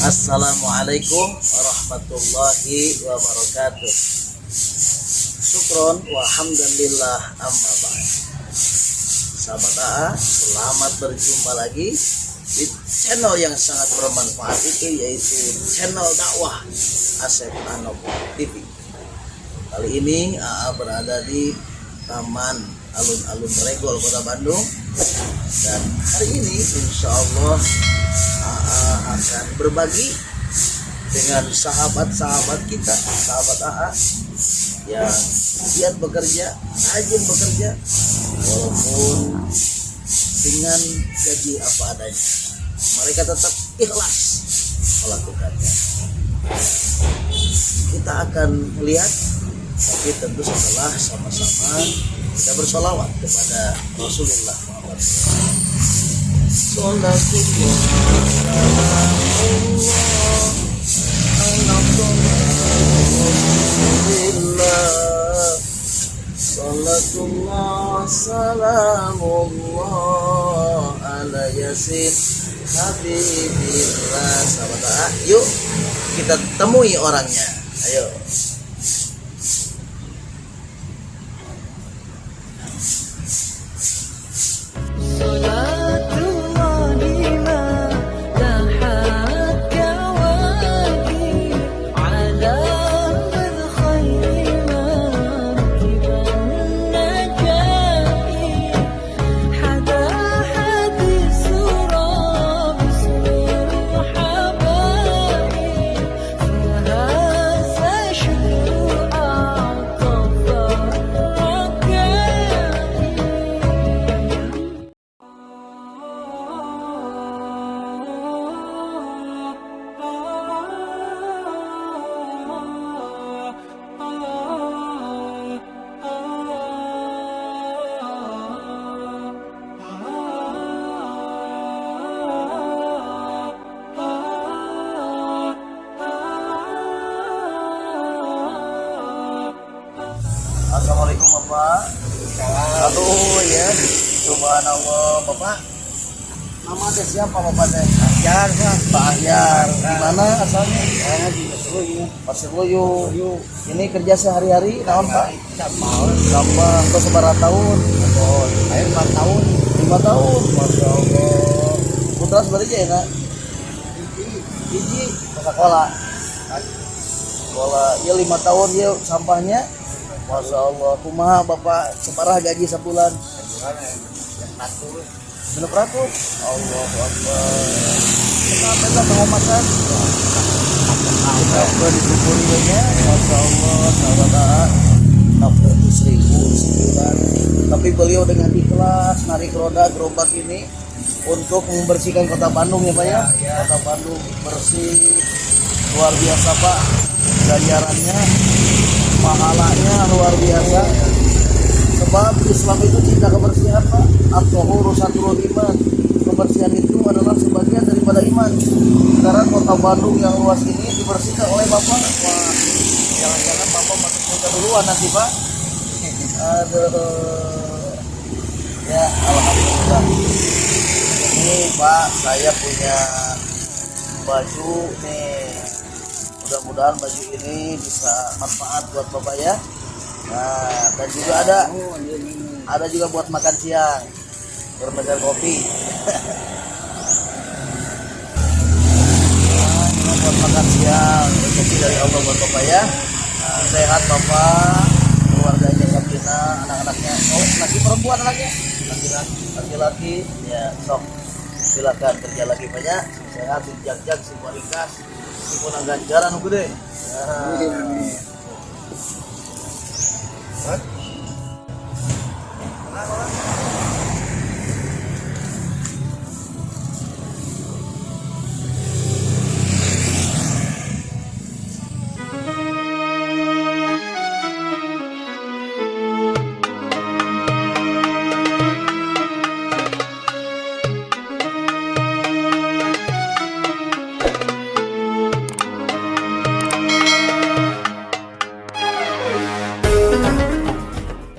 Assalamualaikum warahmatullahi wabarakatuh. Syukron wa hamdalillah amma ba'd. Sahabat AA, selamat berjumpa lagi di channel yang sangat bermanfaat itu, yaitu channel dakwah Asep Anop TV. Kali ini AA berada di Taman Alun-Alun Regol, Kota Bandung. Dan hari ini insya Allah AA akan berbagi dengan sahabat-sahabat kita, sahabat AA yang giat bekerja, rajin bekerja, walaupun dengan gaji apa adanya. Mereka tetap ikhlas melakukannya. Kita akan melihat, tapi tentu setelah sama-sama kita bersolawat kepada Rasulullah Muhammad. Salatullah salamullah ala yasin habibillah. Sahabat AA, yuk kita temui orangnya. Ayo. Assalamualaikum Bapak. Aduh ya, subhanallah Bapak. Nama teh siapa Bapak teh? Ahyar, Pak Ahyar. Di mana asalnya? di Pasirloyo. Ini kerja sehari-hari naon Pak? Sampah, Sampah. Terus seberapa tahun? air 4 tahun. 5 tahun. Masya Allah. Putra sebenarnya ya nak? Hiji sekolah. Sekolah. Ya 5 tahun ya sampahnya. Masya Allah. Kumaha Bapak separah gaji sebulan? Bener peratus. Allahu Akbar. Kita pengomatan. Kita disyukurinya. Masya Allah. Sahabat AA 600.000 sebulan. Tapi beliau dengan ikhlas narik roda gerobak ini untuk membersihkan kota Bandung ya Pak ya. Kota Bandung bersih. Luar biasa Pak. Ganjarannya, pahalanya luar biasa. Sebab Islam itu cinta kebersihan Pak. At-tahuru satrul iman. Kebersihan itu adalah sebagian daripada iman. Karena kota Bandung yang luas ini dibersihkan oleh Bapak. Wah, jangan-jangan Bapak masuk surga duluan nanti Pak. Aduh. Ya, alhamdulillah. Ini Pak, saya punya baju nih. Mudah-mudahan baju ini bisa manfaat buat Bapak ya. Nah, dan juga ada juga buat makan siang, bermeja kopi. Nah, ini buat makan siang, rezeki dari Allah buat Bapak ya. Nah, sehat Bapak, keluarganya Sabrina, anak-anaknya. Oh, laki perempuan anaknya? Laki-laki. Ya, sok. Silakan kerja lagi banyak, sehat, jag-jag, si barikas, si punang ganjaran gede. Nah.